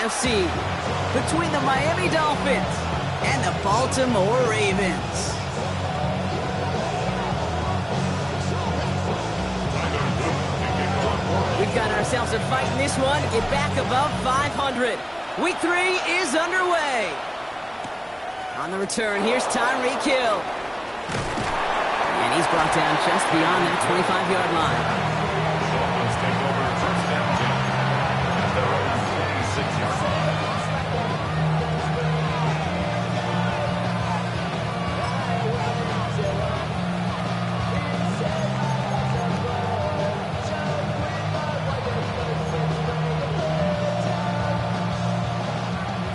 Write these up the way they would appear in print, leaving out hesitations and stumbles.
AFC between the Miami Dolphins and the Baltimore Ravens. We've got ourselves a fight in this one to get back above 500. Week 3 is underway. On the return, here's Tyreek Hill. And he's brought down just beyond that 25-yard line. Let's take over first down at their own 26-yard line.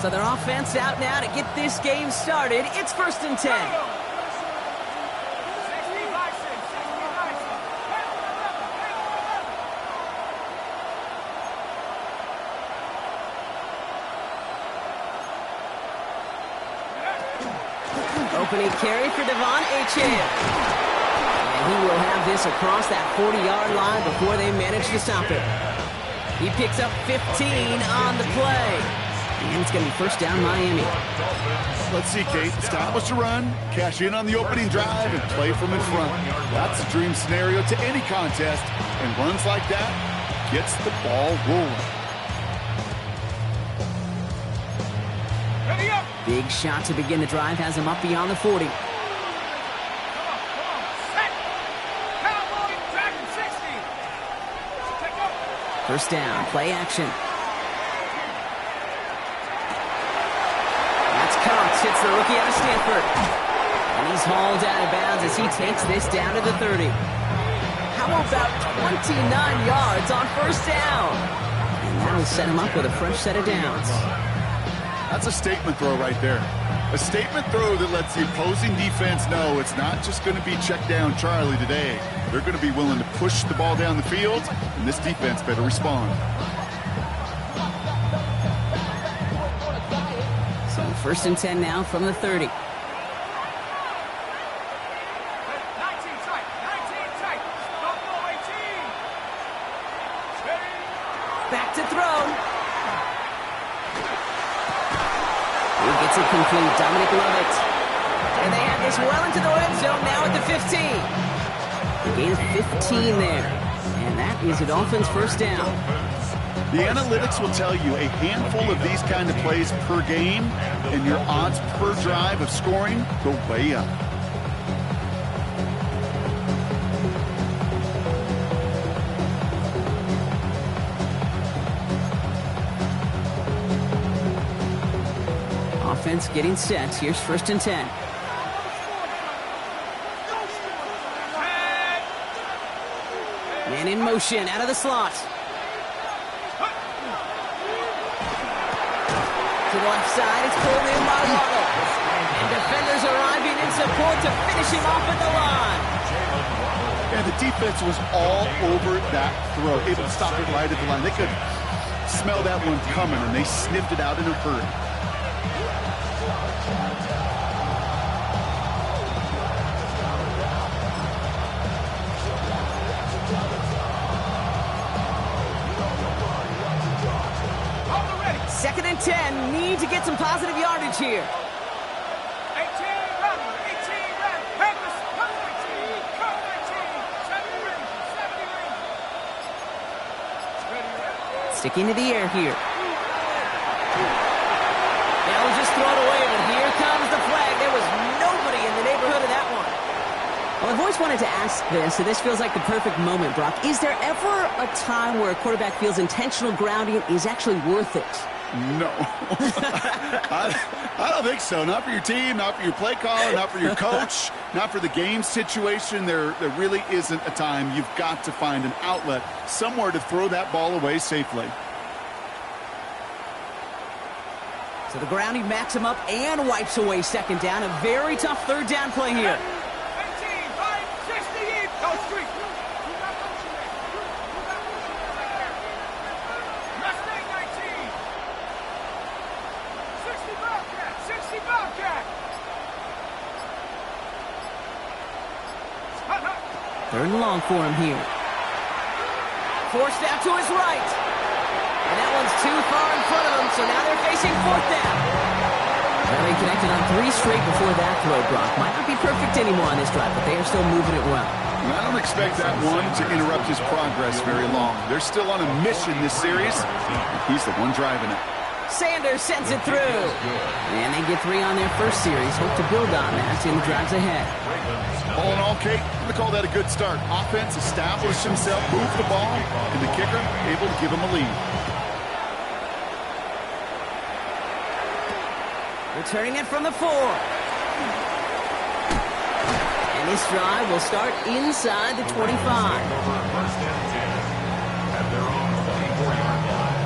So their offense out now to get this game started. It's 1st and 10. Opening carry for Devon Achane. And he will have this across that 40-yard line before they manage to stop it. He picks up 15 on the play. And it's going to be first down Miami. Let's see, Kate. Establish a run, cash in on the opening drive, and play from in front. That's a dream scenario to any contest. And runs like that gets the ball rolling. Big shot to begin the drive. Has him up beyond the 40. First down. Play action. Hits the rookie out of Stanford. And he's hauled out of bounds as he takes this down to the 30. How about 29 yards on first down? And that'll set him up with a fresh set of downs. That's a statement throw right there. A statement throw that lets the opposing defense know it's not just going to be check down Charlie today. They're going to be willing to push the ball down the field, and this defense better respond. First and 10 now from the 30. Back to throw. He gets it complete. Dominic Lovett. And they have this well into the red zone now at the 15. The gain of 15 there. And that is a Dolphins first down. The analytics will tell you a handful of these kind of plays per game, and your odds per drive of scoring go way up. Offense getting set. Here's 1st and 10. Man in motion out of the slot. To the left side, it's pulled in by Waddle. And defenders arriving in support to finish him off at the line. And the defense was all over that throw, able to stop it right at the line. They could smell that one coming, and they sniffed it out in a hurry. Second and 10, need to get some positive yardage here. 18, run, 18, run, Harris, 19, 70 rings. Sticking to the air here. They'll just throw it away, but here comes the flag. There was nobody in the neighborhood of that one. Well, I've always wanted to ask this, so this feels like the perfect moment, Brock. Is there ever a time where a quarterback feels intentional grounding is actually worth it? No. I don't think so. Not for your team, not for your play caller, not for your coach, not for the game situation. There really isn't a time. You've got to find an outlet, somewhere to throw that ball away safely. So the grounding backs him up and wipes away second down. A very tough third down play here. 18, 5, 68, go street. Mustang 19. 60 Bobcat, 60 Bobcat. Third and long for him here. Forced out to his right. And that one's too far in front of them, so now they're facing fourth down. Well, they connected on 3 straight before that throw, Brock. Might not be perfect anymore on this drive, but they are still moving it well. And I don't expect that one to interrupt his progress very long. They're still on a mission this series. He's the one driving it. Sanders sends it through. And they get 3 on their first series. Hope to build on that in the drives ahead. All in all, Kate, I'm going to call that a good start. Offense established himself, moved the ball, and the kicker able to give him a lead. Returning it from the 4. And this drive will start inside the 25. First and 10 at their own 24-yard line.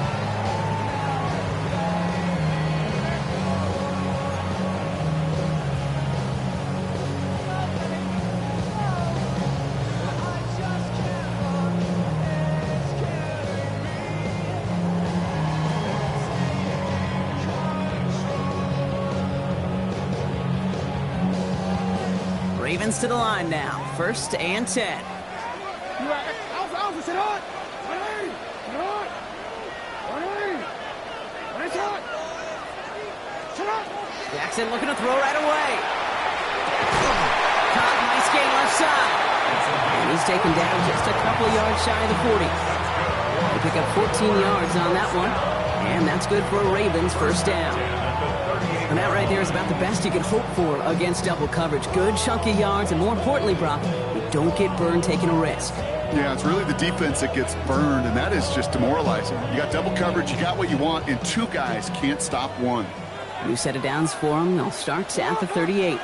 Ravens to the line now. First and 10. Jackson looking to throw right away. Caught, nice gain left side. And he's taken down just a couple yards shy of the 40. They pick up 14 yards on that one. And that's good for a Ravens first down. And that right there is about the best you can hope for against double coverage. Good chunky yards, and more importantly, Brock, you don't get burned taking a risk. Yeah, it's really the defense that gets burned, and that is just demoralizing. You got double coverage, you got what you want, and 2 guys can't stop one. New set of downs for them. They'll start at the 38.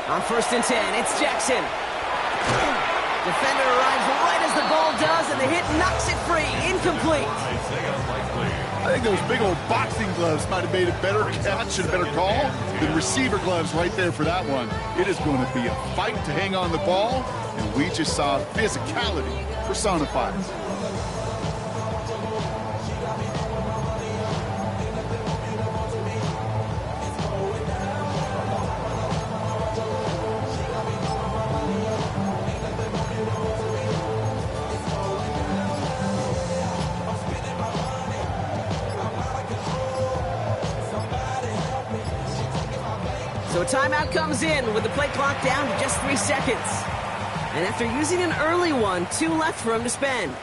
On first and 10, it's Jackson. Defender arrives right as the ball does, and the hit knocks it free. Incomplete. I think those big old boxing gloves might have made a better catch and a better call than receiver gloves right there for that one. It is going to be a fight to hang on the ball, and we just saw physicality personified. So a timeout comes in with the play clock down to just 3 seconds. And after using an early one, 2 left for him to spend.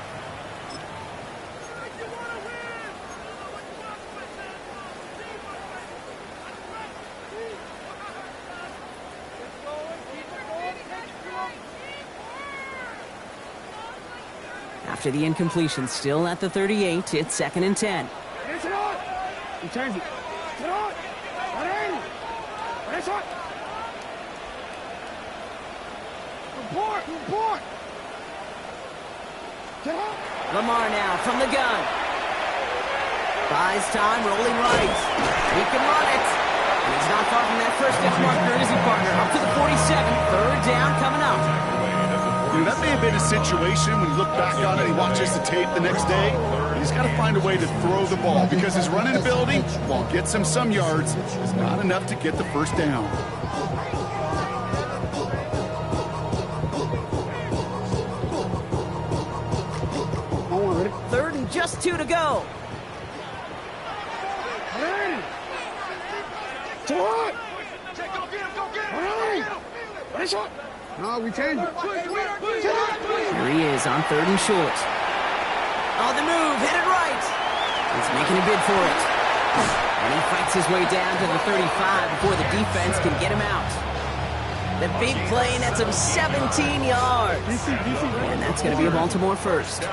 After the incompletion, still at the 38, it's 2nd and 10. He turns it. Lamar now from the gun. Buys time, rolling right. He can run it. And he's not far from that first down marker, is he, partner? Up to the 47. 3rd down coming up. You know, that may have been a situation when you look back on it, he watches the tape the next day. He's got to find a way to throw the ball because his running ability, while it gets him some yards, is not enough to get the first down. Third and just 2 to go. No, we change it. Here he is on 3rd and short. On the move, headed right. He's making a bid for it. And he fights his way down to the 35 before the defense can get him out. The big play nets him 17 yards. And that's going to be a Baltimore first.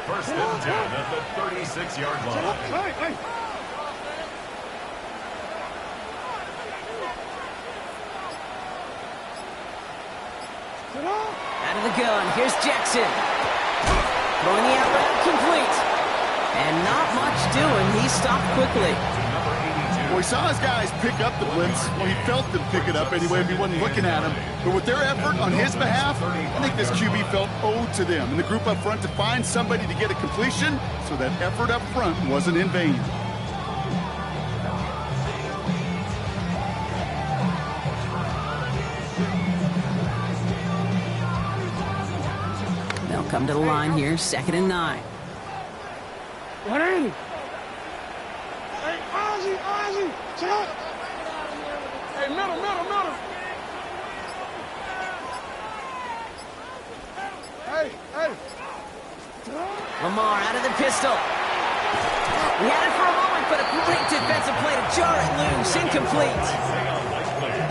First and 10 at the 36-yard line. Out of the gun, here's Jackson. Throwing the out route complete. And not much doing. He stopped quickly. Well, he saw his guys pick up the blitz. Well, he felt them pick it up anyway if he wasn't looking at him. But with their effort on his behalf, I think this QB felt owed to them and the group up front to find somebody to get a completion so that effort up front wasn't in vain. come to the line here, 2nd and 9. 180. Hey, Ozzy, check out. Hey, middle. Hey. Lamar out of the pistol. We had it for a moment, but a great defensive play to jar it loose. Incomplete.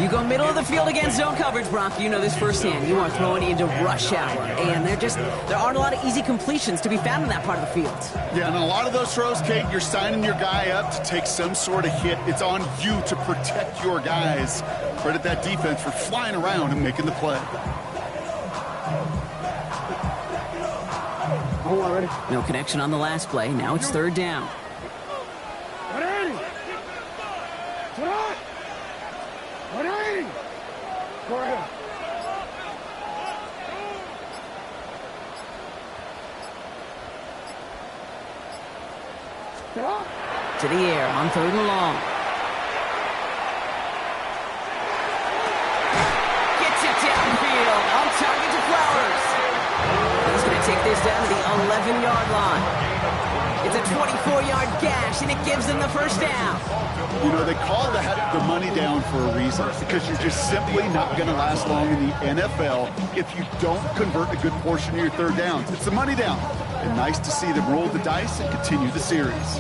You go middle of the field against zone coverage, Brock. You know this firsthand. You are throwing into rush hour. And there aren't a lot of easy completions to be found in that part of the field. Yeah, and a lot of those throws, Kate, you're signing your guy up to take some sort of hit. It's on you to protect your guys. Credit that defense for flying around and making the play. Oh, already. No connection on the last play. Now it's 3rd down. 180. 180. Go ahead. To the air on 3rd and long. Gets it downfield. On target to Flowers. He's going to take this down to the 11-yard line. It's a 24-yard gash, and it gives them the first down. You know, they call that the money down for a reason, because you're just simply not going to last long in the NFL if you don't convert a good portion of your 3rd downs. It's the money down. And nice to see them roll the dice and continue the series.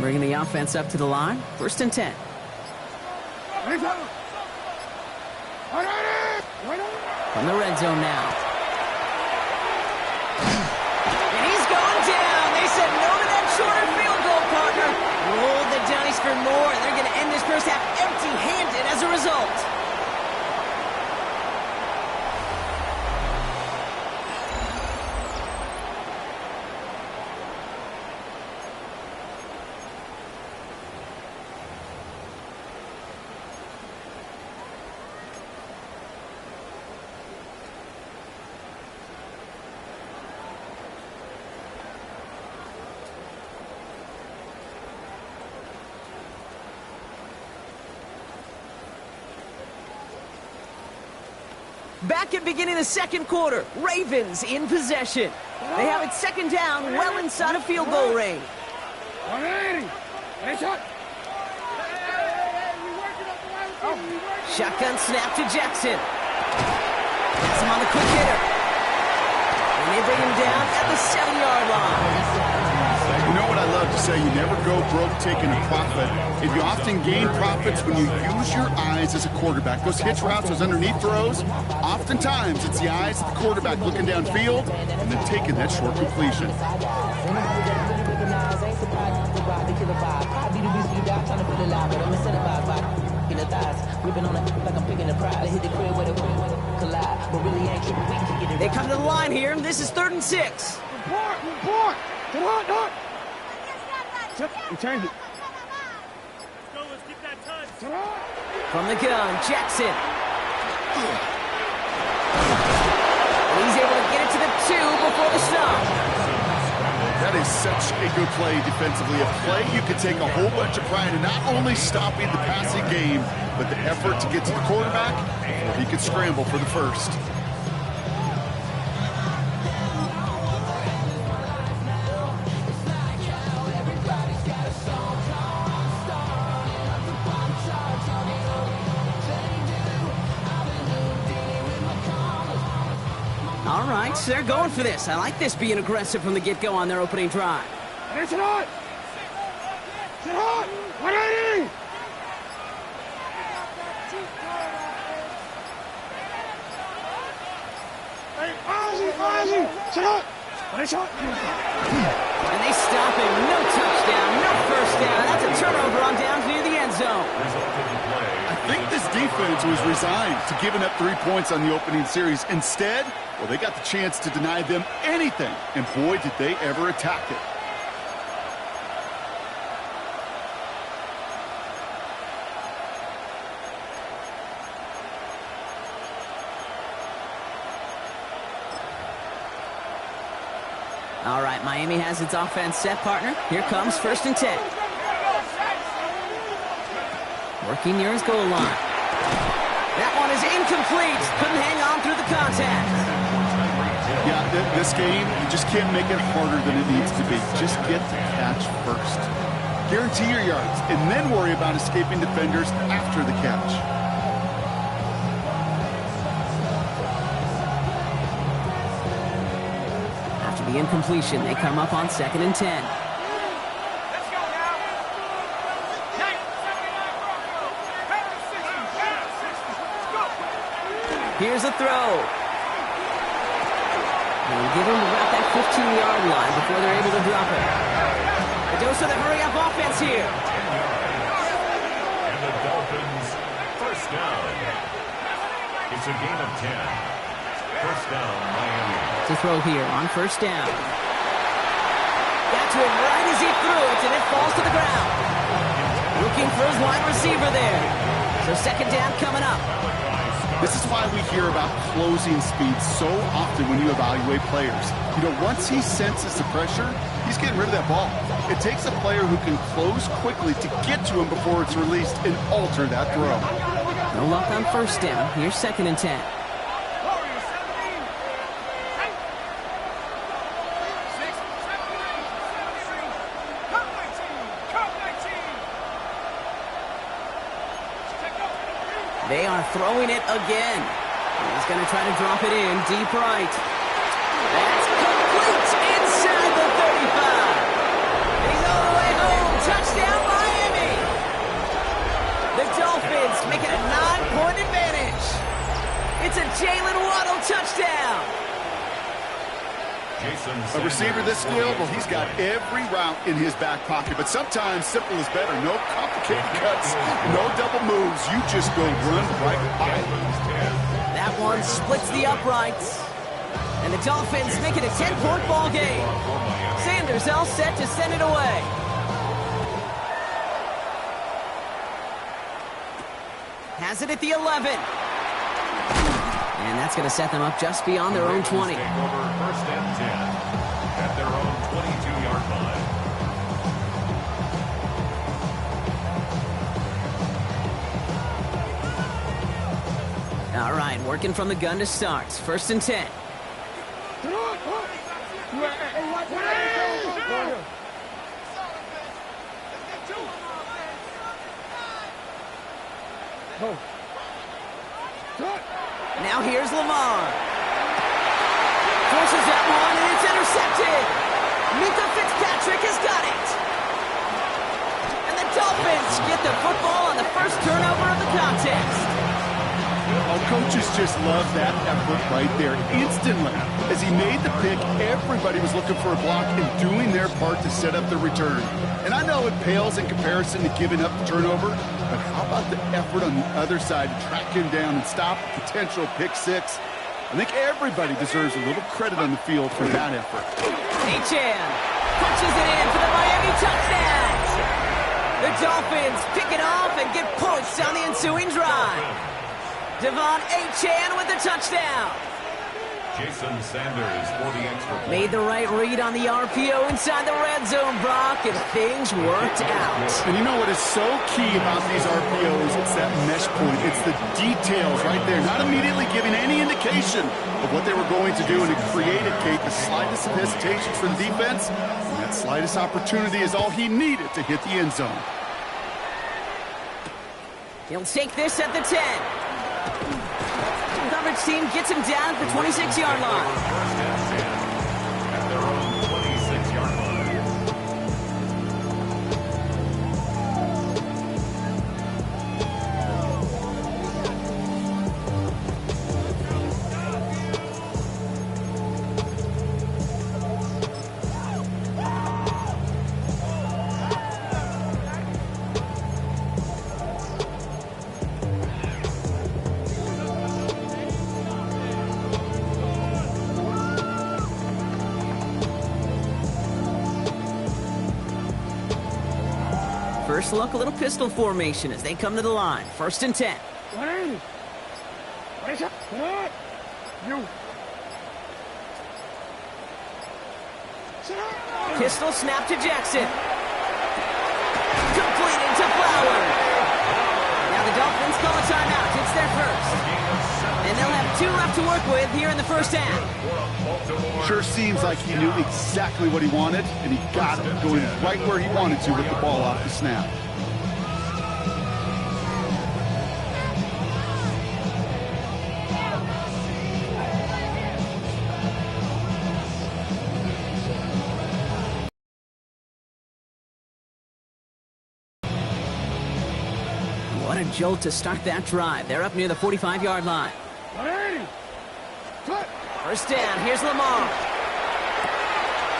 Bringing the offense up to the line. 1st and 10. From the red zone now. And he's going down. They said no to that shorter field goal, partner. Rolled the dice for more. They're going to end this first half empty-handed as a result. Back at beginning of the 2nd quarter, Ravens in possession. They have it 2nd down, well inside of field goal range. 180. Hey, shot. Shotgun snap to Jackson. Pass him on the quick hitter. And they bring him down at the 7-yard line. You know what I love to say? You never go broke taking a profit. If you often gain profits when you use your eyes as a quarterback. Those hitch routes, those underneath throws, oftentimes it's the eyes of the quarterback looking downfield and then taking that short completion. They come to the line here. This is 3rd and 6. Report. Get on. You change it. Go, let's keep that touch. From the gun, Jackson. And he's able to get it to the 2 before the stop. That is such a good play defensively. A play you could take a whole bunch of pride in not only stopping the passing game, but the effort to get to the quarterback before he could scramble for the first. All right, so they're going for this. I like this being aggressive from the get-go on their opening drive. It's hot. 180. Hey, Ozzy. Shot. And they stop him. No touchdown, no first down. That's a turnover on downs near the end zone. I think this defense was resigned to giving up 3 points on the opening series. Instead, well, they got the chance to deny them anything. And boy, did they ever attack it. Miami has its offense set, partner. Here comes 1st and 10. Working near his goal line. That one is incomplete. Couldn't hang on through the contact. Yeah, this game, you just can't make it harder than it needs to be. Just get the catch first. Guarantee your yards, and then worry about escaping defenders after the catch. After the incompletion, they come up on 2nd and 10. Here's a throw. And we give them about that 15-yard line before they're able to drop it. A dose of the hurry-up offense here. And the Dolphins, 1st down. It's a gain of 10. 1st down, Miami. To throw here on 1st down. Got to him right as he threw it, and it falls to the ground. Looking for his wide receiver there. So 2nd down coming up. This is why we hear about closing speed so often when you evaluate players. You know, once he senses the pressure, he's getting rid of that ball. It takes a player who can close quickly to get to him before it's released and alter that throw. No luck on 1st down. Here's 2nd and 10. They are throwing it again. He's going to try to drop it in deep right. That's complete inside the 35. He's all the way home. Touchdown, Miami. The Dolphins make it a 9-point advantage. It's a Jalen Waddle touchdown. A receiver this skilled, well, he's got every route in his back pocket. But sometimes simple is better. No complicated cuts, no double moves. You just go run right by it. That one splits the uprights. And the Dolphins make it a 10-point ball game. Sanders all set to send it away. Has it at the 11. And that's going to set them up just beyond their own 20. Take over 1st and 10 at their own 22-yard line. All right, working from the gun to start. 1st and 10. Now here's Lamar. Forces that one, and it's intercepted. Mika Fitzpatrick has got it. And the Dolphins get the football on the first turnover of the contest. Oh, coaches just love that effort right there. Instantly, as he made the pick, everybody was looking for a block and doing their part to set up the return. And I know it pales in comparison to giving up the turnover, but how about the effort on the other side to track him down and stop a potential pick six? I think everybody deserves a little credit on the field for that effort. Achane punches it in for the Miami touchdown. The Dolphins pick it off and get points on the ensuing drive. Devon Achane with the touchdown. Jason Sanders for the extra point. Made the right read on the RPO inside the red zone, Brock, and things worked out. And you know what is so key about these RPOs? It's that mesh point. It's the details right there. Not immediately giving any indication of what they were going to do, and it created, Kate, the slightest of hesitation for the defense. And that slightest opportunity is all he needed to hit the end zone. He'll take this at the 10. Coverage team gets him down at the 26-yard line. 1st and 10 at their own 26-yard line. First look, a little pistol formation as they come to the line. 1st and 10. You. Pistol snap to Jackson. Completed to Flowers. Now the Dolphins call a timeout. It's their first. And they'll have 2 left to work with here in the first half. Sure seems like he knew exactly what he wanted, and he got it going right where he wanted to with the ball off the snap. What a jolt to start that drive. They're up near the 45-yard line. 180. Cut. First down, here's Lamar.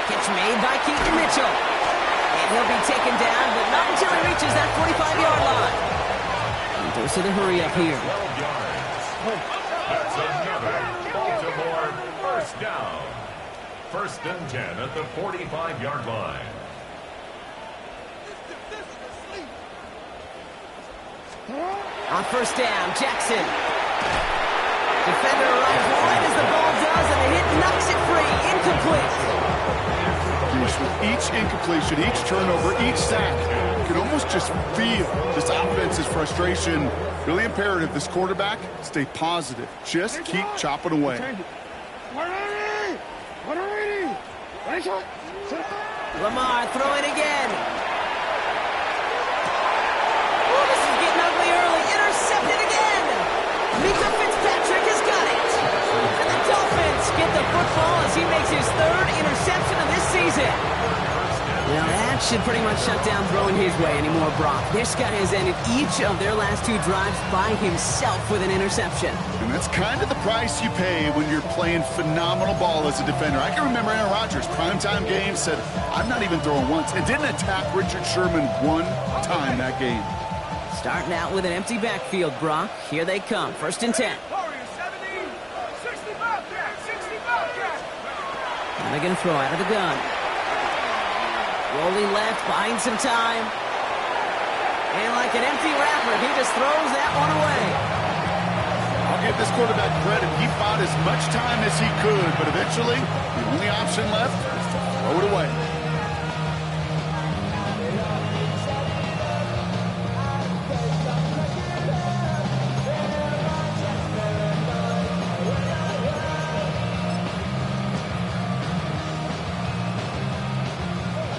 Catch made by Keaton Mitchell. And he'll be taken down, but not until he reaches that 45-yard line. And goes to the hurry up here. 12 yards. That's another Baltimore first down. First and 10 at the 45-yard line. On first down, Jackson. Defender arrives right as the ball does, and the hit knocks it free. Incomplete. With each incompletion, each turnover, each sack, you can almost just feel this offense's frustration. Really imperative this quarterback stay positive. Just keep chopping away. 180. 180. Ready, shot. Lamar throwing again. Oh, this is getting ugly early. Intercepted again. Mika Fitzpatrick has got it. And the Dolphins get the football as he makes his 3rd interception of this season. Now that should pretty much shut down throwing his way anymore, Brock. This guy has ended each of their last 2 drives by himself with an interception. And that's kind of the price you pay when you're playing phenomenal ball as a defender. I can remember Aaron Rodgers, primetime game, said, I'm not even throwing once, and didn't attack Richard Sherman one time that game. Starting out with an empty backfield, Brock. Here they come. First and 10. Now they're going to throw out of the gun. Rolling left, buying some time. And like an empty wrapper, he just throws that one away. I'll give this quarterback credit. He fought as much time as he could, but eventually, the only option left was to throw it away.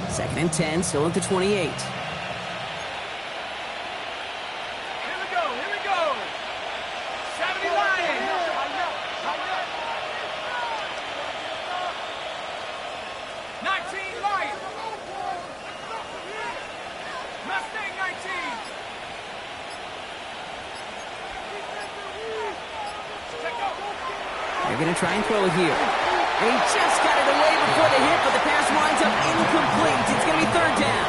Second and 10, still at the 28. Here we go. 70 Lions. 19 Lions. Mustang 19. They're going to try and throw it here. And he just got it away before the hit, but the pass winds up incomplete. It's going to be 3rd down.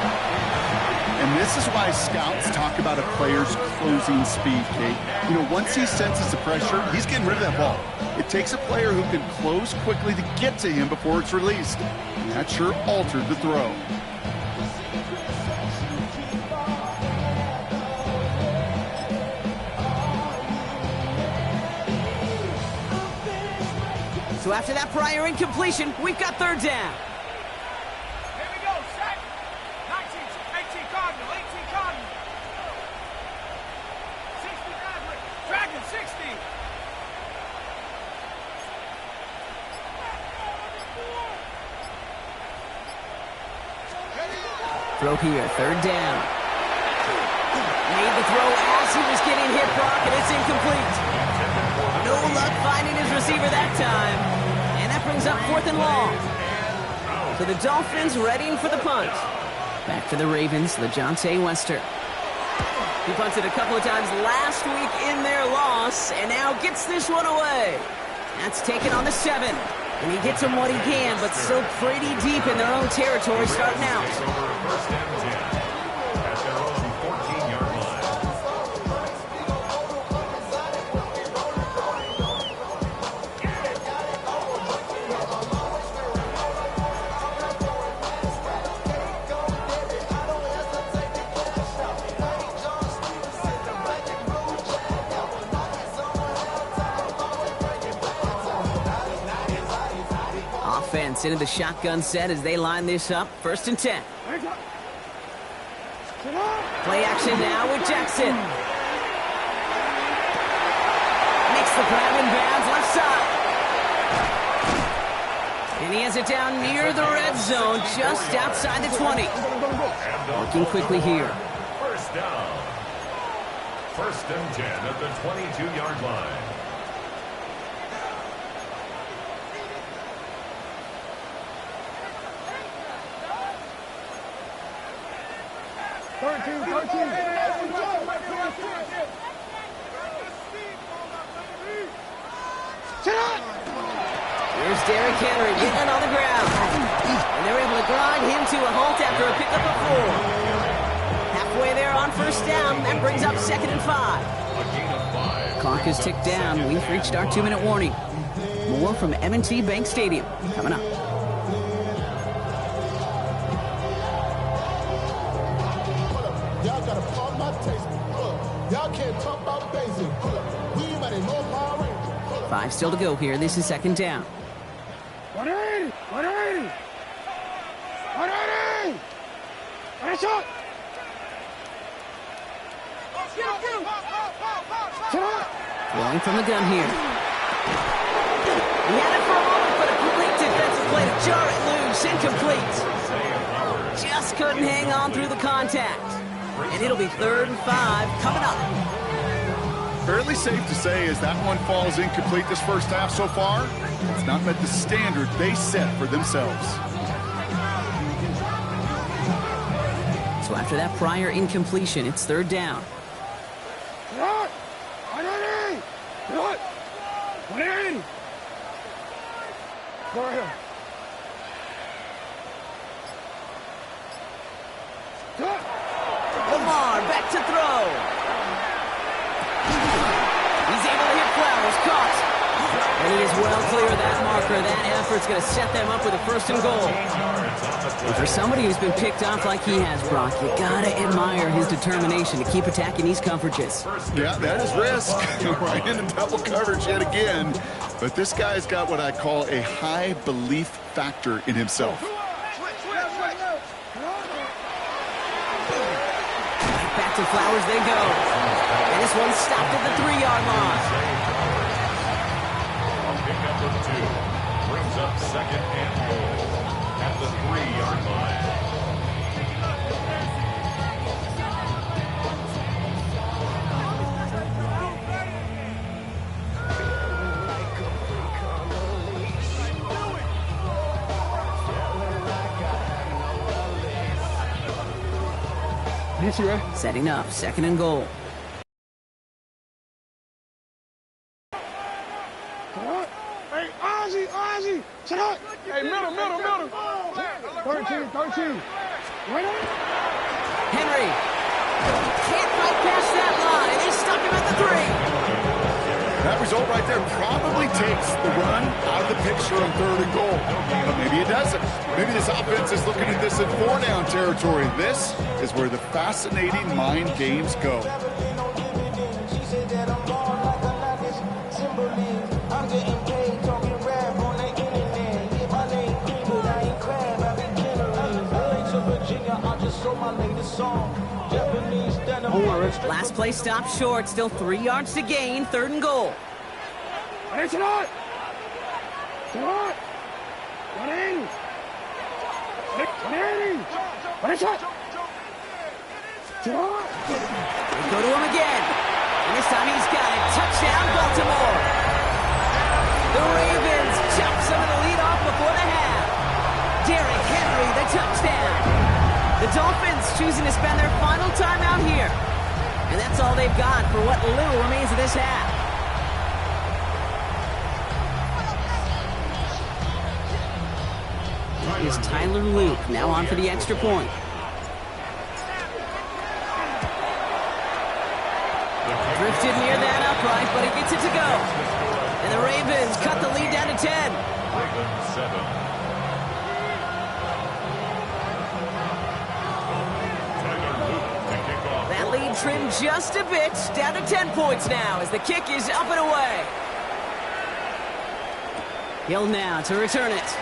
And this is why scouts talk about a player's closing speed, Kate. You know, once he senses the pressure, he's getting rid of that ball. It takes a player who can close quickly to get to him before it's released. And that sure altered the throw. So after that prior incompletion, we've got 3rd down. Here we go. Set. 18 Cardinal. 18 Cardinal. 60 Maverick. Dragon 60. Throw here, 3rd down. Made the throw as he was getting hit, Brock, and it's incomplete. No luck finding his receiver that time. And that brings up 4th and long. So the Dolphins readying for the punt. Back to the Ravens, LeJohntay Wester. He punted a couple of times last week in their loss, and now gets this one away. That's taken on the 7. And he gets him what he can, but still pretty deep in their own territory starting out. First and 10 at their own 14-yard line. defense into the shotgun set as they line this up. 1st and 10. Play action now with Jackson. Makes the grab in bounds left side. And he has it down near the red zone, just outside the 20. Working quickly here. 1st down. 1st and 10 at the 22-yard line. Here's Derrick Henry getting on the ground. And they're able to grind him to a halt after a pickup of 4. Halfway there on 1st down. That brings up 2nd and 5. Clock is ticked down. We've reached our 2-minute warning. More from M&T Bank Stadium coming up. Y'all gotta pardon my taste. Y'all can't talk about basic. We might know Power Rangers. 5 still to go here. This is 2nd down. 180! 180! 180! Nice shot! Throwing from the gun here. He had it for a moment, but a complete defensive play to jar it loose. Incomplete. Just couldn't hang on through the contact. And it'll be 3rd and 5 coming up. Fairly safe to say as that one falls incomplete this first half so far, it's not met the standard they set for themselves. So after that prior incompletion, it's 3rd down. 180! 180! Go ahead. Lamar back to throw. He's able to hit Flowers. Caught. And he is well clear of that marker. That effort's going to set them up with a 1st and goal. And for somebody who's been picked off like he has, Brock, you got to admire his determination to keep attacking these coverages. Yeah, that is risk. Right into double coverage yet again. But this guy's got what I call a high belief factor in himself. Back to Flowers they go. And this one stopped at the 3-yard line. Pickup of 2 brings up 2nd and goal at the 3-yard line. Setting up 2nd and goal. Hey, Ozzy! Shut up! Hey, middle! 13! Henry can't fight past that line. They stuck him at the 3. That result right there probably takes the run out of the picture on 3rd and goal. But maybe it doesn't. Maybe this offense is looking at this in 4-down territory. This is where the fascinating mind games go. Last play stopped short. Still 3 yards to gain. 3rd and goal. 180! 180! They go to him again. And this time he's got it. Touchdown, Baltimore. The Ravens chop some of the lead off before the half. Derrick Henry, the touchdown. The Dolphins choosing to spend their final time out here. And that's all they've got for what little remains of this half. That is Tyler Luke, now on for the extra point. Drifted near that upright, but he gets it to go. And the Ravens cut the lead down to 10. Ravens 7. That lead trimmed just a bit, down to 10 points now as the kick is up and away. Hill now to return it.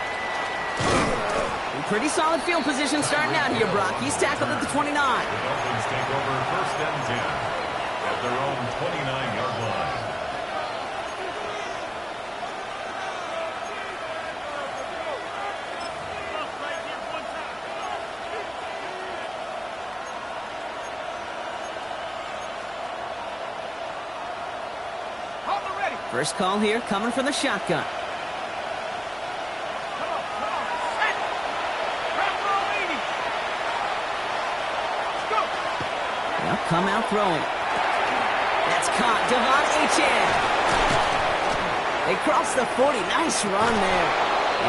pretty solid field position starting out here, Brock. He's tackled at the 29. The Dolphins take over first and 10 at their own 29-yard line. First call here coming from the shotgun. They'll come out throwing. That's caught. Devon Achane. They cross the 40. Nice run there.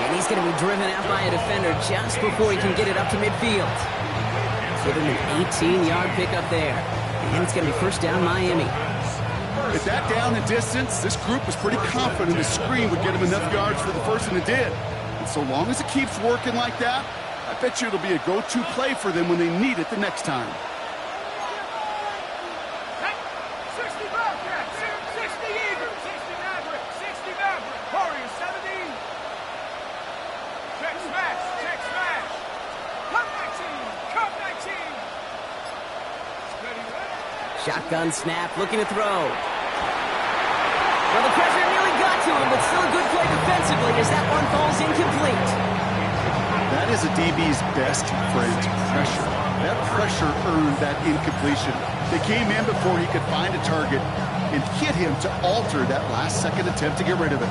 And he's going to be driven out by a defender just before he can get it up to midfield. Give him an 18-yard pickup there. And it's going to be first down Miami. At that down and distance, this group was pretty confident the screen would get him enough yards for the first, and it did. And so long as it keeps working like that, I bet you it'll be a go-to play for them when they need it the next time. 60 Bobcats, 60 Eagles, 60 Mavericks, 60 Mavericks, Warriors 70. Check smash, check smash. Come 19, come 19. Steady left. Shotgun snap, looking to throw. Well, the pressure nearly got to him, but still a good play defensively as that one falls incomplete. That is a DB's best friend, pressure. That pressure earned that incompletion. They came in before he could find a target and hit him to alter that last-second attempt to get rid of it.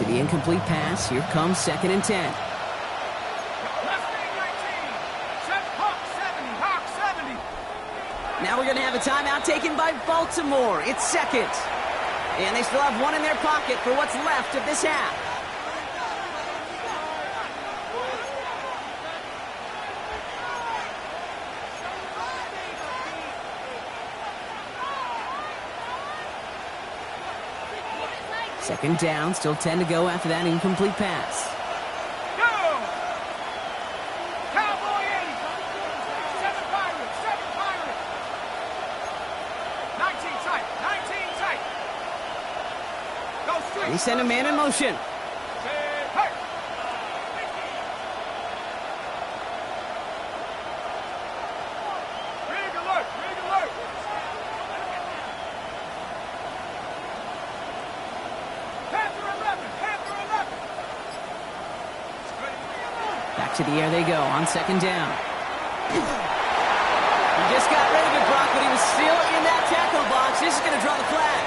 Incomplete pass. Here comes second and 10. Left wing 19. Set Hawk 70, Hawk 70. Now we're going to have a timeout taken by Baltimore. It's second. And they still have one in their pocket for what's left of this half. Second down, still 10 to go after that incomplete pass. Go! Cowboy 80. 7 Pirates, 7 Pirates. 19 tight, 19 tight. Go straight. They send a man in motion. Hey! Rig alert, rig alert. Panther 11, Panther 11. Back to the air they go on second down. He just got rid of it, Brock, but he was still in that tackle box. This is going to draw the flag.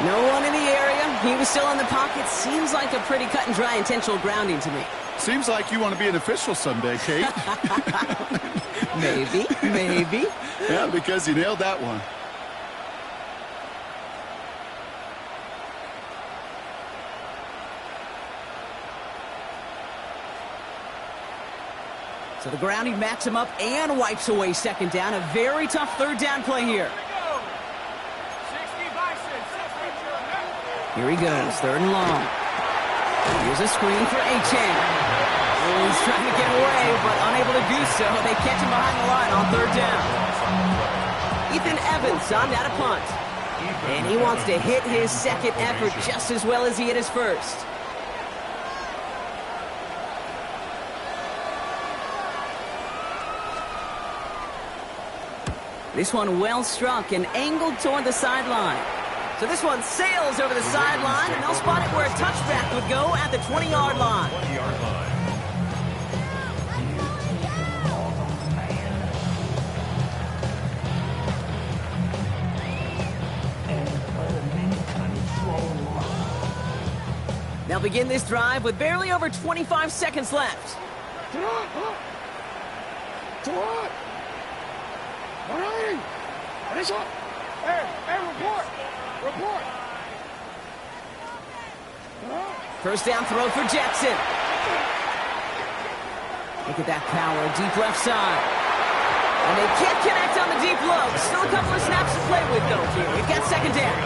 No one in the area. He was still in the pocket. Seems like a pretty cut and dry intentional grounding to me. Seems like you want to be an official someday, Kate. Maybe, maybe. Yeah, because you nailed that one. So the grounding backs him up and wipes away second down. A very tough third down play here. Here he goes, third and long. Here's a screen for Achane. He's trying to get away, but unable to do so. They catch him behind the line on third down. Ethan Evans on that a punt. And he wants to hit his second effort just as well as he hit his first. This one well struck and angled toward the sideline. So this one sails over the sideline, and they'll spot it where a touchback would go at the 20-yard line. 20-yard line. They'll begin this drive with barely over 25 seconds left. Hey, report! Report! First down throw for Jackson. Look at that power, deep left side. And they can't connect on the deep low. Still a couple of snaps to play with, though, here. We've got second down.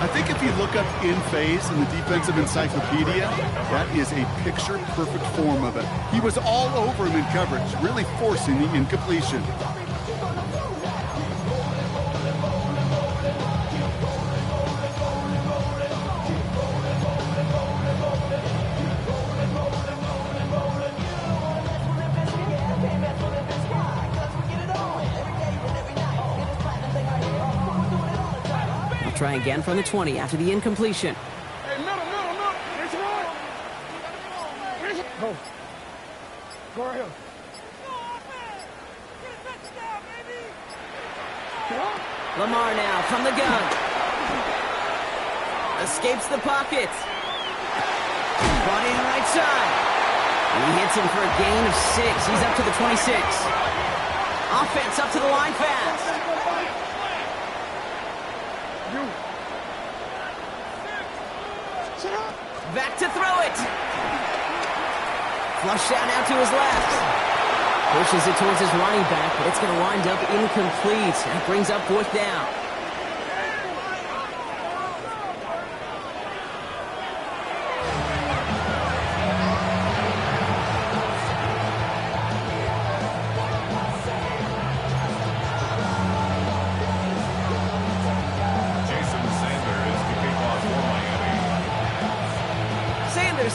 I think if you look up in phase in the defensive encyclopedia, that is a picture-perfect form of it. He was all over him in coverage, really forcing the incompletion. Try again from the 20 after the incompletion. Hey, middle. It's right. Go. Go right here. Lamar now from the gun. Escapes the pocket. Brought in right side. He hits him for a gain of 6. He's up to the 26. Offense up to the line fast. Back to throw it. Flush out now to his left. Pushes it towards his running back, but it's going to wind up incomplete. That brings up 4th down.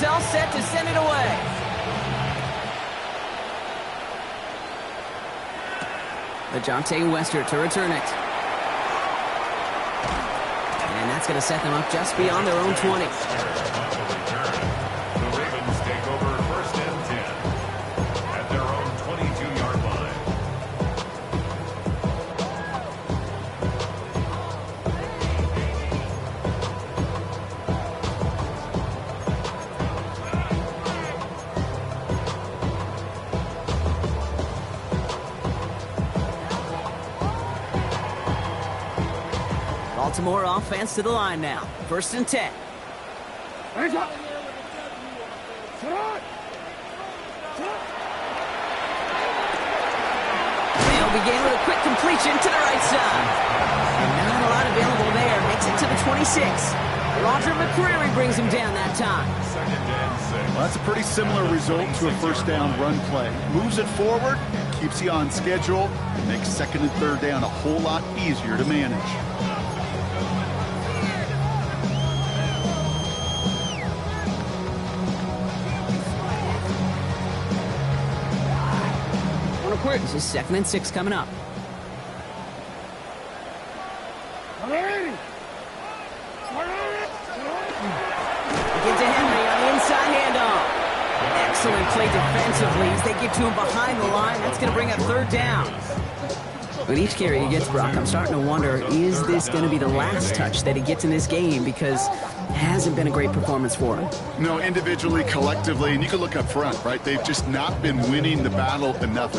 All set to send it away. LeJohntay Wester to return it. And that's going to set them up just beyond their own 20. The Ravens take over 1st and 10 at their own 22-yard line. Baltimore offense to the line now. 1st and 10. They'll begin with a quick completion to the right side. And not a lot available there. Makes it to the 26. Roger McCreary brings him down that time. 2nd and 6. Well, that's a pretty similar result to a 1st down run play. Moves it forward, keeps you on schedule, and makes 2nd and 3rd down a whole lot easier to manage. This is 2nd and 6 coming up. Get to Henry on the inside handoff. Excellent play defensively as they get to him behind the line. That's going to bring up 3rd down. With each carry he gets, Brock, I'm starting to wonder, is this going to be the last touch that he gets in this game? Because it hasn't been a great performance for him. No, individually, collectively, and you can look up front, right? They've just not been winning the battle enough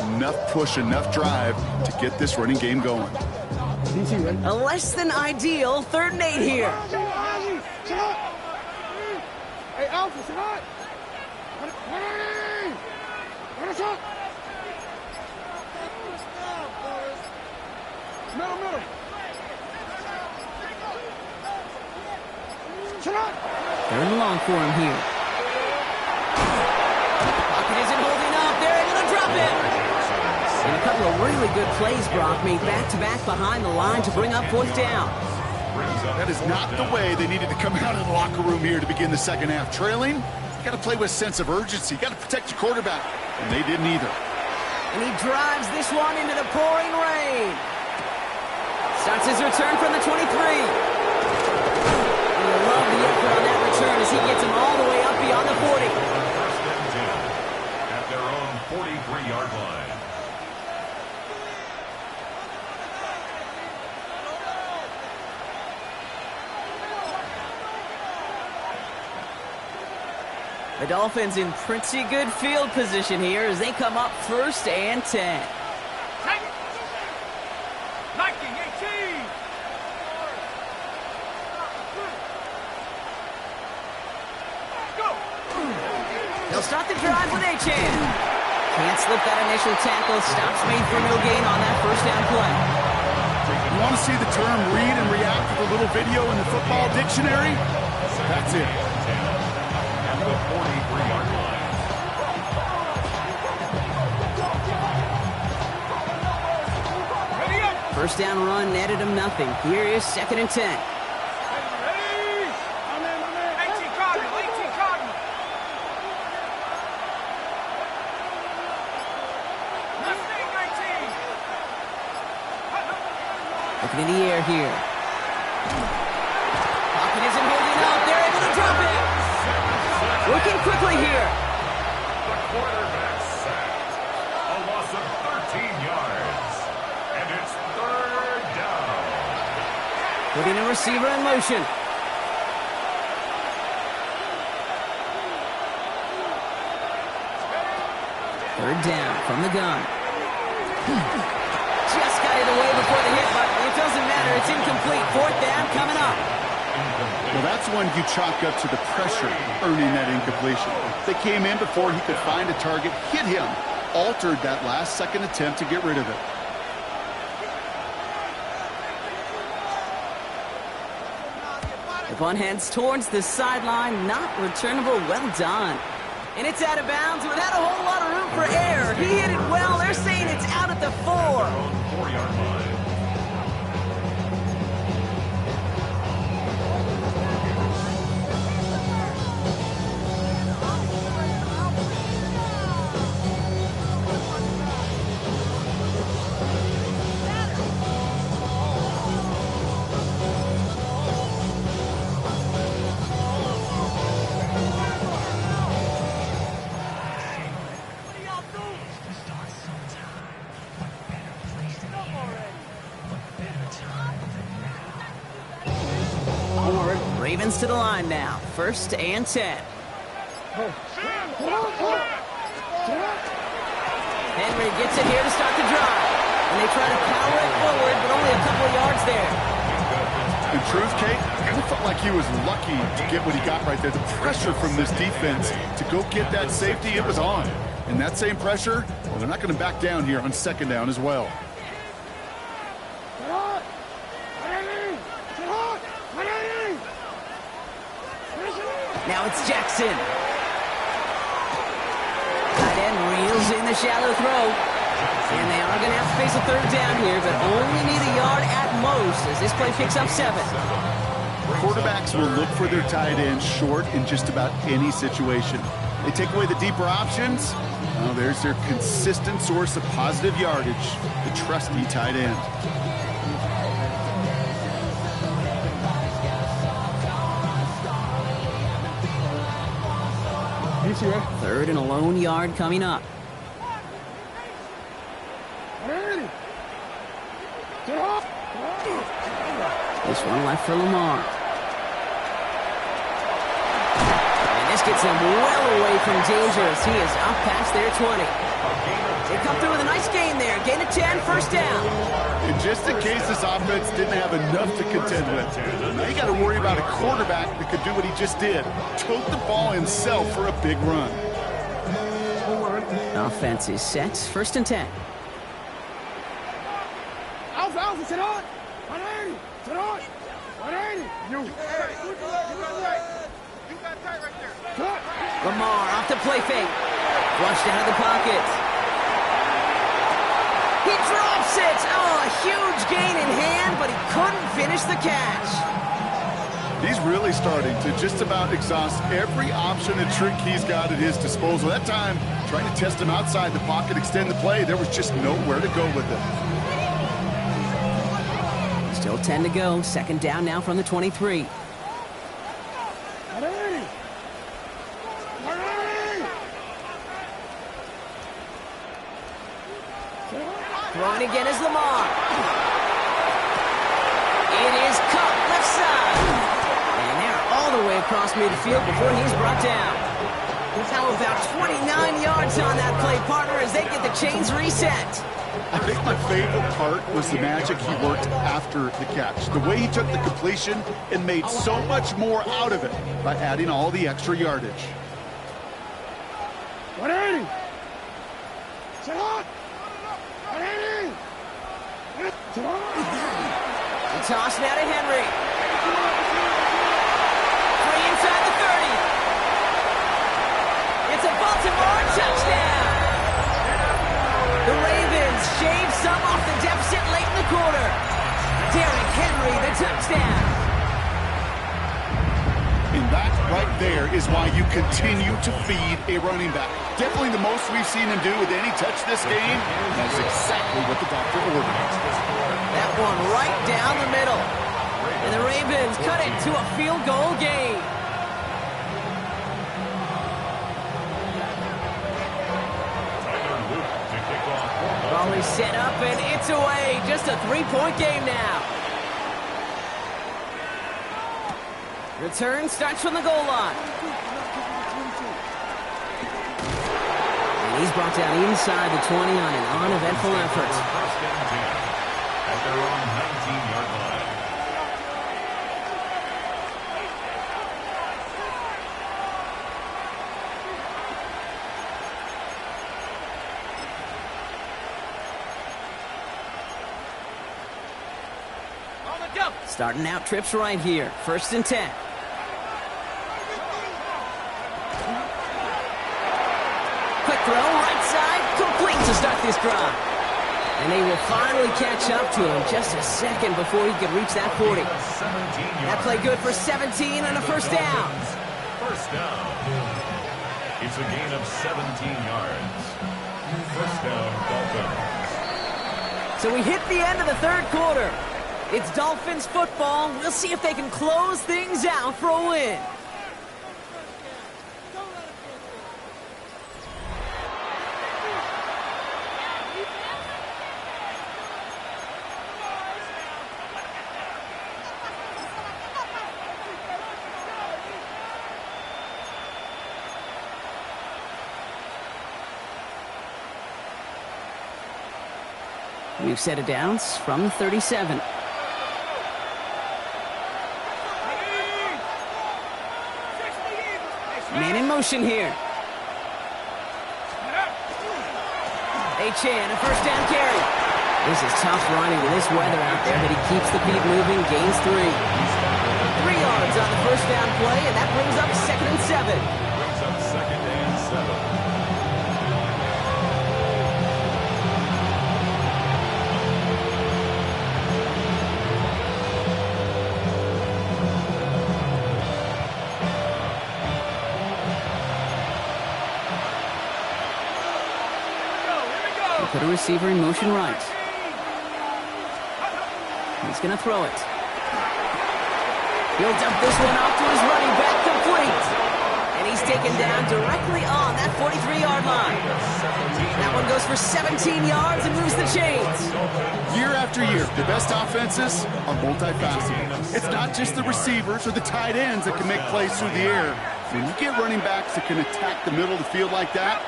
push, enough drive to get this running game going. A less than ideal 3rd and 8 here. Hey, Alpha, sit up. Middle. 3rd and long for him here. Pocket isn't holding up. They're able to drop him. And a couple of really good plays, Brock, made back-to-back behind the line to bring up 4th down. That is not the way they needed to come out of the locker room here to begin the 2nd half. Trailing, you got to play with sense of urgency. You got to protect your quarterback, and they didn't either. And he drives this one into the pouring rain. Starts his return from the 23. And you love the effort on that return as he gets him all the way up beyond the 40. 1st and 10 at their own 43-yard line. The Dolphins in pretty good field position here as they come up 1st and 10. Take it. Nike 18. Go. They'll start the drive with Achan. Can't slip that initial tackle. Stops made for no gain on that 1st down play. You want to see the term read and react with a little video in the football dictionary? That's it. At the 43-yard line. First down run netted him nothing. Here is 2nd and 10. Looking in the air here. Pocket isn't holding up. They're able to drop it. Working quickly here. The quarterback sacked. A loss of 13 yards. And it's 3rd down. Putting a receiver in motion. Third down from the gun. Just got it away before the hit button. It doesn't matter. It's incomplete. 4th down coming up. Well, that's one you chalk up to the pressure earning that incompletion. They came in before he could find a target, hit him, altered that last second attempt to get rid of it. The punt heads towards the sideline. Not returnable. Well done. And it's out of bounds without a whole lot of room for error. He hit it well. They're saying it's out at the 4. 4-yard line. Ravens to the line now. 1st and 10. Henry gets it here to start the drive. And they try to power it forward, but only a couple of yards there. In truth, Kate, I felt like he was lucky to get what he got right there. The pressure from this defense to go get that safety, it was on. And that same pressure, well, they're not going to back down here on 2nd down as well. Now it's Jackson. Tight end reels in the shallow throw. And they are going to have to face a 3rd down here, but only need a yard at most as this play picks up 7. Quarterbacks will look for their tight end short in just about any situation. They take away the deeper options. Well, there's their consistent source of positive yardage, the trusty tight end. Third and a lone yard coming up. This one left for Lamar. And this gets him well away from danger as he is up past their 20. They come through with a nice gain there. Gain of 10, 1st down. And just in case this offense didn't have enough to contend with, now you got to worry about a quarterback that could do what he just did. Tote the ball himself for a big run. Offense is set. 1st and 10. Alpha, sit on. 180. Sit on. 180. You got tight right there. Cut. Lamar off the play fake. Flushed out of the pocket. He drops it. Oh, a huge gain in hand, but he couldn't finish the catch. He's really starting to just about exhaust every option and trick he's got at his disposal. That time, trying to test him outside the pocket, extend the play, there was just nowhere to go with it. Still 10 to go. 2nd down now from the 23. Throwing again is Lamar. It is cut left side. And they're all the way across midfield before he's brought down. How about 29 yards on that play, partner, as they get the chains reset. I think my favorite part was the magic he worked after the catch. The way he took the completion and made so much more out of it by adding all the extra yardage. 180. Sit on. 180. Sit on. toss now to Henry. Free inside the 30. It's a Baltimore touchdown. The Ravens shave some off the deficit late in the quarter. Derrick Henry, the touchdown. And that right there is why you continue to feed a running back. Definitely the most we've seen him do with any touch this game. That's exactly what the doctor ordered. That one right down the middle. And the Ravens cut it to a field goal game. Ball is set up and it's away. Just a 3-point game now. Return starts from the goal line. And he's brought down inside the 20 on an uneventful effort. First and 10 at their own 19-yard line. Starting out trips right here. First and 10. Quick throw, right side, complete to start this drive. And they will finally catch up to him just a second before he could reach that 40. That play good for 17 and a first down. First down. It's a gain of 17 yards. First down, Dolphins. So we hit the end of the third quarter. It's Dolphins football. We'll see if they can close things out for a win. We've set it down from the 37. Man in motion here. Achane, a first down carry. This is tough running with this weather out there, but he keeps the feet moving, gains 3. 3 yards on the first down play, and that brings up second and 7. Brings up second and 7. Put a receiver in motion right. He's going to throw it. He'll dump this one off to his running back, complete. And he's taken down directly on that 43-yard line. That one goes for 17 yards and moves the chains. Year after year, the best offenses are multifaceted. It's not just the receivers or the tight ends that can make plays through the air. When you get running backs that can attack the middle of the field like that,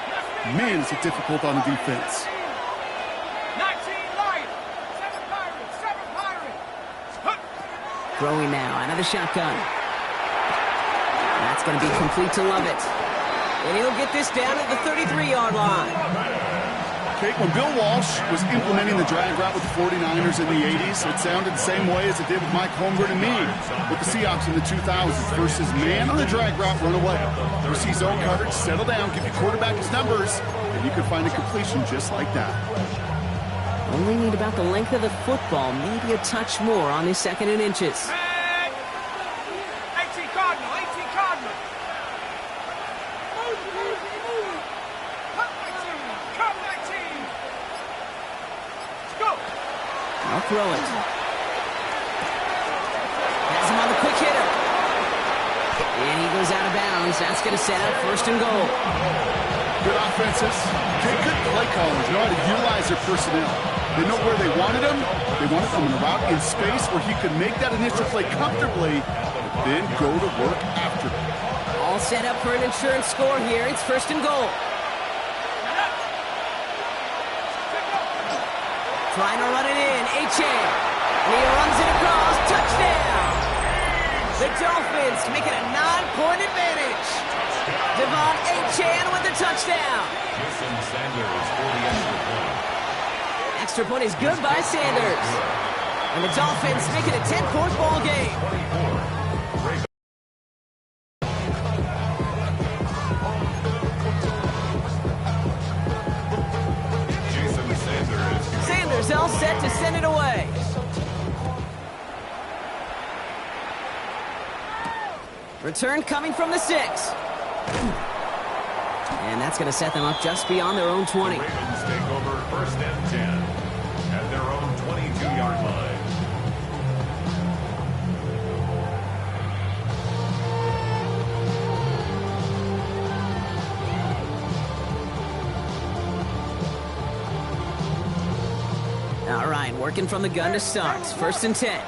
man, is it difficult on the defense. Throwing now, another shotgun. That's going to be complete to Lovett. And he'll get this down at the 33-yard line. Okay, when Bill Walsh was implementing the drag route with the 49ers in the 80s, it sounded the same way as it did with Mike Holmgren and me with the Seahawks in the 2000s versus man on the drag route, run away. You see zone coverage, settle down, give your quarterback his numbers, and you can find a completion just like that. Only need about the length of the football, maybe a touch more on his second and inches. 18 Cardinal, 18 Cardinal. Come 19. Let's go. I'll throw it. Has him on the quick hitter. And he goes out of bounds. That's going to set up first and goal. Good offenses, good play callers, know how to utilize their personnel. They know where they wanted him. They wanted him in a route in space where he could make that initial play comfortably, but then go to work after it. All set up for an insurance score here. It's first and goal. Trying to run it in. Achane. And he runs it across. Touchdown. The Dolphins make it a 9-point advantage. Devon Achane with the touchdown. Jason Sanders for the extra point. Extra point is good by Sanders. And the Dolphins make it a 10-point ball game. 24. Sanders all set to send it away. Return coming from the 6. And that's going to set them up just beyond their own 20. The Ravens take over 1st and 10 at their own 22-yard line. All right, working from the gun to start. 1st and 10.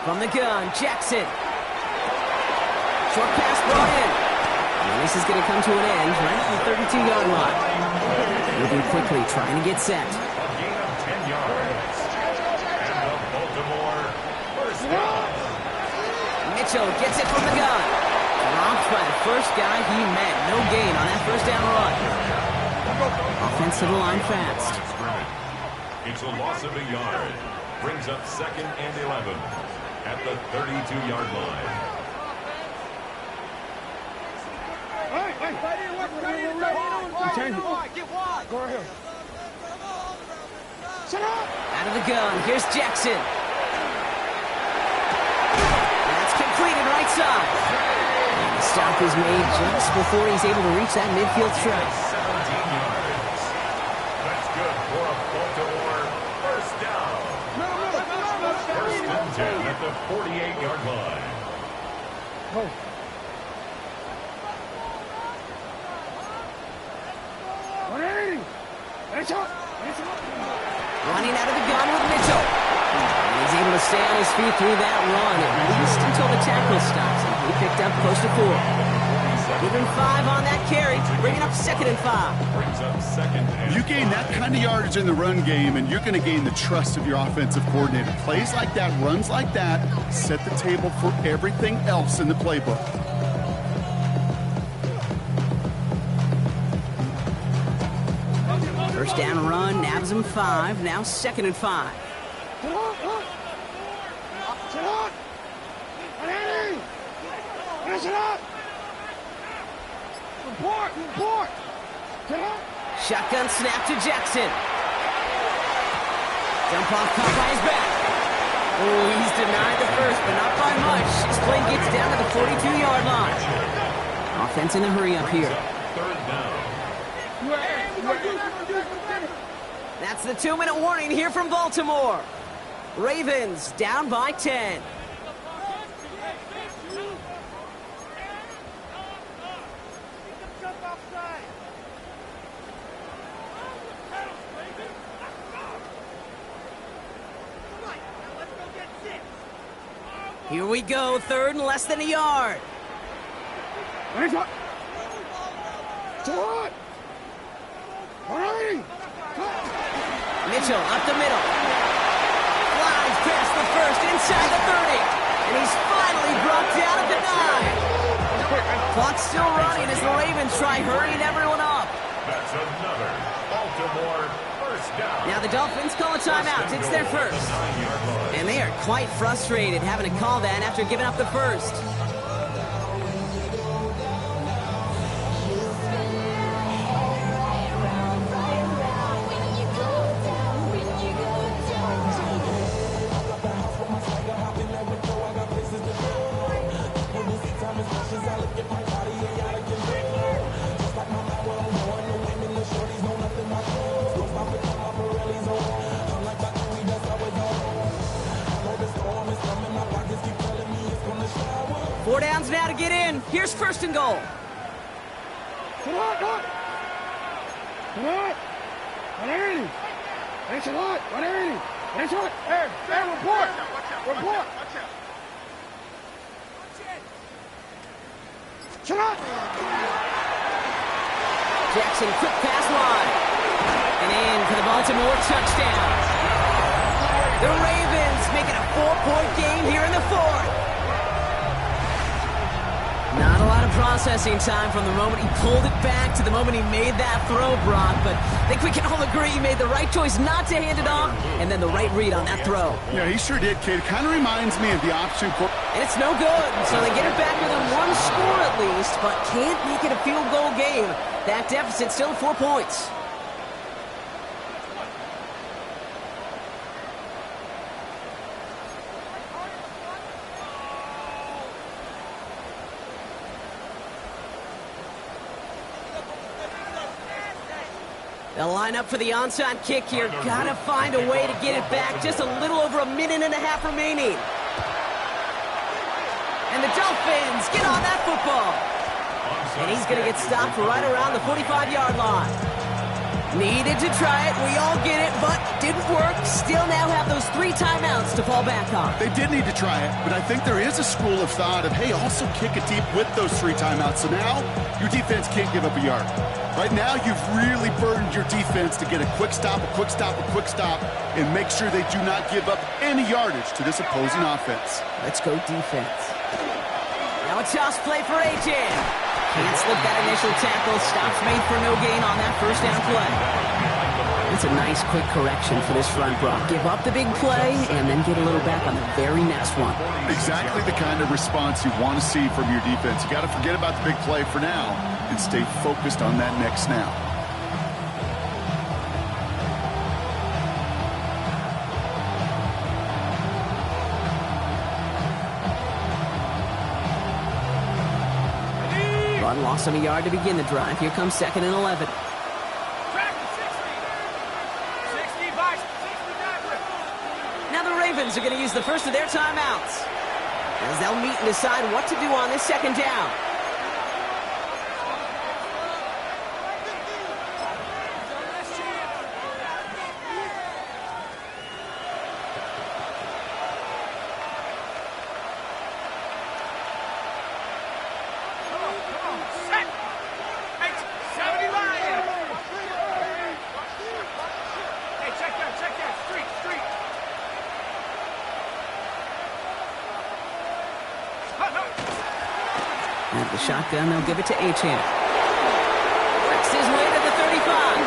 From the gun, Jackson. Short pass brought in. And this is going to come to an end right at the 32-yard line. Moving quickly, trying to get set. A gain of 10 yards. And the Baltimore 1st down. Mitchell gets it from the gun. Dropped by the first guy he met. No gain on that 1st down run. Offense to the line fast. It's a loss of a yard. Brings up 2nd and 11 at the 32-yard line. Out of the gun, here's Jackson. That's completed right side. And the stop is made just before he's able to reach that midfield strike. 17 yards. That's good for a Baltimore 1st down. 1st and 10 at the 48-yard line. Running out of the gun with Mitchell. And he's able to stay on his feet through that run, at least until the tackle stops. And he picked up close to 4. Give him 5 on that carry, bringing up 2nd and 5. Brings up 2nd and You gain that kind of yardage in the run game, and you're going to gain the trust of your offensive coordinator. Plays like that, runs like that, set the table for everything else in the playbook. First down run, nabs him 5, now 2nd and 5. Shotgun snap to Jackson. Jump off caught by his back. Oh, he's denied the first, but not by much. His play gets down to the 42-yard line. Offense in a hurry up here. 3rd down. That's the 2-minute warning here from Baltimore. Ravens down by 10. Here we go, 3rd and less than a yard. Mitchell up the middle. Flies past the 1st, inside the 30. And he's finally brought down at the 9. Clock's still running as the Ravens try hurrying everyone up. That's another Baltimore 1st down. Now the Dolphins call a timeout. It's their first. 9-yard line. And they are quite frustrated having to call that after giving up the first. Four downs now to get in. Here's 1st and goal. Jackson, quick pass wide. And in for the Baltimore touchdown. The Ravens make it a 4-point game here in the 4th. Not a lot of processing time from the moment he pulled it back to the moment he made that throw, Brock. But I think we can all agree he made the right choice not to hand it off, and then the right read on that throw. Yeah, he sure did, kid. Kind of reminds me of the option. And it's no good, so they get it back within one score at least, but can't make it a field goal game. That deficit still 4 points. They'll line up for the onside kick here. Gotta find a way to get it back. Just a little over a minute and a half remaining. And the Dolphins get on that football. And he's going to get stopped right around the 45-yard line. Needed to try it. We all get it, but didn't work. Still now have those 3 timeouts to fall back on. They did need to try it, but I think there is a school of thought of, hey, also kick it deep with those 3 timeouts. So now your defense can't give up a yard. Right now, you've really burdened your defense to get a quick stop, a quick stop, a quick stop, and make sure they do not give up any yardage to this opposing offense. Let's go defense. Now a toss play for A.J. Can't slip that initial tackle. Stops made for no gain on that first down play. It's a nice quick correction for this front, Brock. Give up the big play and then get a little back on the very next one. Exactly the kind of response you want to see from your defense. You got to forget about the big play for now and stay focused on that next snap. Run loss of a yard to begin the drive. Here comes 2nd and 11. Now the Ravens are going to use the first of their timeouts as they'll meet and decide what to do on this 2nd down. At the shotgun, they'll give it to Achane. Works his way to the 35.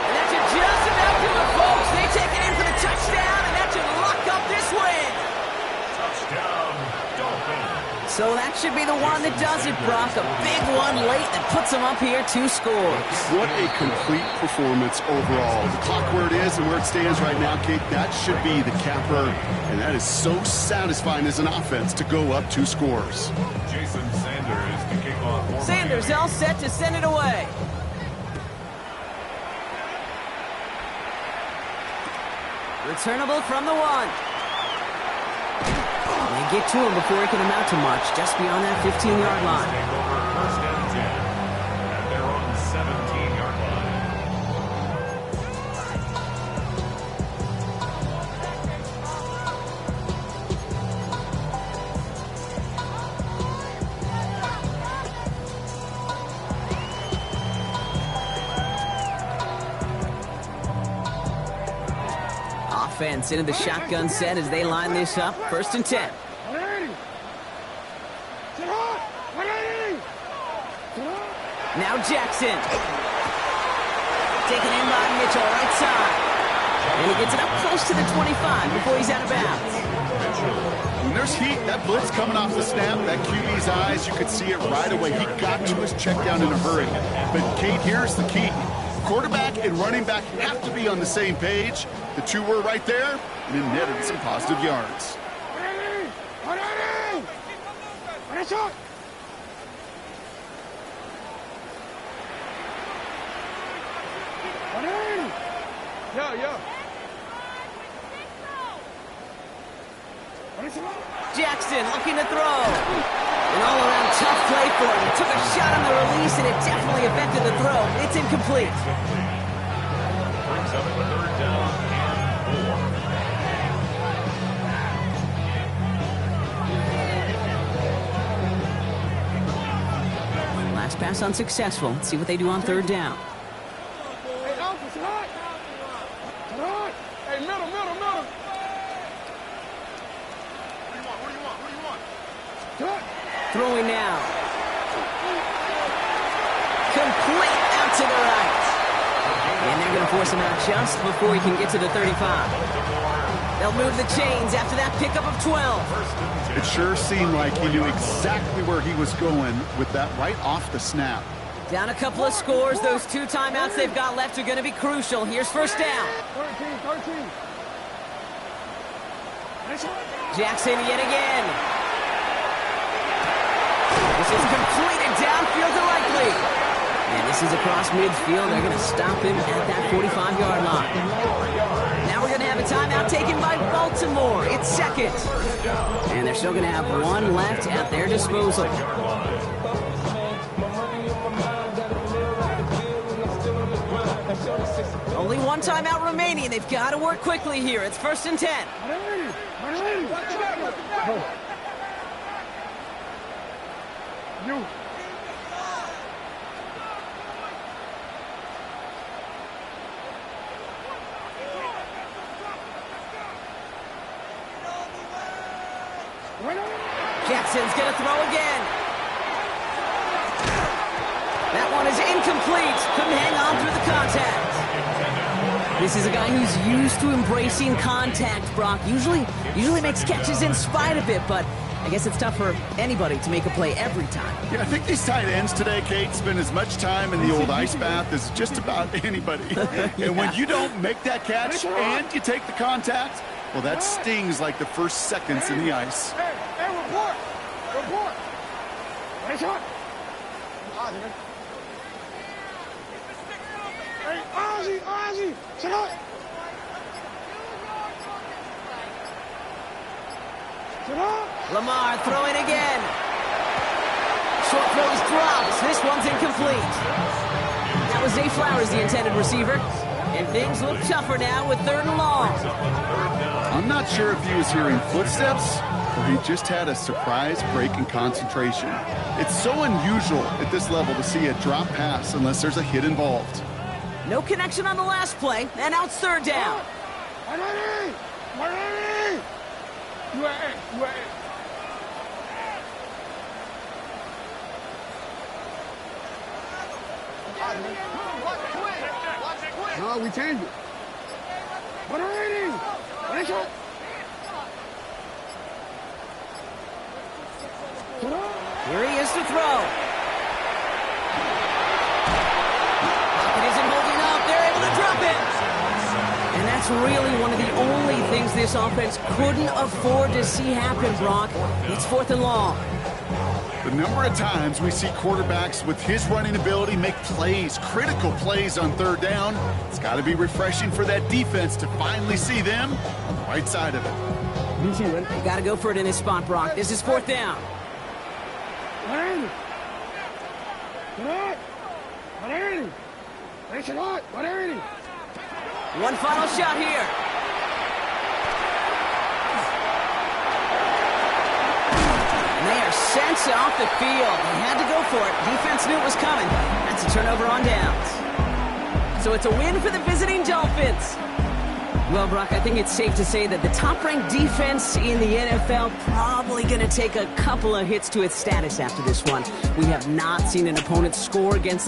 And that should just about do it, folks. They take it in for the touchdown, and that should lock up this win. Touchdown, Dolphins. So that should be the one that does it, Brock. A big one late that puts them up here 2 scores. What a complete performance overall. The clock where it is and where it stands right now, Kate, that should be the capper. And that is so satisfying as an offense to go up 2 scores. Jason Sanders to kick off. Sanders all set to send it away. Returnable from the 1. They get to him before he can amount to much, just beyond that 15-yard line. Take over 1st and 10 at their own 17-yard line. Offense into the shotgun set as they line this up. 1st and 10. Now Jackson. Taken in by Mitchell, right side. And he gets it up close to the 25 before he's out of bounds. When there's heat, that blitz coming off the snap, that QB's eyes, you could see it right away. He got to his check down in a hurry. But, Kate, here's the key. Quarterback and running back have to be on the same page. The 2 were right there, and it netted some positive yards. Jackson looking to throw. An all-around tough play for him. He took a shot on the release, and it definitely affected the throw. It's incomplete. Brings up 3rd down and 4. Last pass unsuccessful. Let's see what they do on 3rd down. Hey, middle. What do you want? Cut. Throwing now. Complete out to the right. And they're going to force him out just before he can get to the 35. They'll move the chains after that pickup of 12. It sure seemed like he knew exactly where he was going with that right off the snap. Down a couple of scores. Those 2 timeouts they've got left are going to be crucial. Here's first down. 13. Jackson yet again. This is completed downfield to Likely. And this is across midfield. They're going to stop him at that 45-yard line. Now we're going to have a timeout taken by Baltimore. It's second. And they're still going to have one left at their disposal. Only one timeout remaining. They've got to work quickly here. It's 1st and 10. Jackson's going to throw again. That one is incomplete. Couldn't hang on through the contact. This is a guy who's used to embracing contact, Brock. Usually makes catches in spite of it, but I guess it's tough for anybody to make a play every time. Yeah, I think these tight ends today, Kate, spend as much time in the old ice bath as just about anybody. Yeah. And when you don't make that catch and you take the contact, well, that stings like the first seconds in the ice. Hey, report! Nice shot! Hey, Ozzy! Sit up! Lamar throwing again. Short throws drops. This one's incomplete. That was Zay Flowers, the intended receiver. And things look tougher now with 3rd and long. I'm not sure if he was hearing footsteps or he just had a surprise break in concentration. It's so unusual at this level to see a drop pass unless there's a hit involved. No connection on the last play, and now it's 3rd down. No, we changed it. Here he is to throw. It isn't holding up. They're able to drop it. And that's really one of the only things this offense couldn't afford to see happen, Brock. It's 4th and long. The number of times we see quarterbacks with his running ability make plays, critical plays on 3rd down, it's got to be refreshing for that defense to finally see them on the right side of it. You got to go for it in this spot, Brock. This is 4th down. One final shot here. And they are sent off the field. They had to go for it. Defense knew it was coming. That's a turnover on downs. So it's a win for the visiting Dolphins. Well, Brock, I think it's safe to say that the top-ranked defense in the NFL probably going to take a couple of hits to its status after this one. We have not seen an opponent score against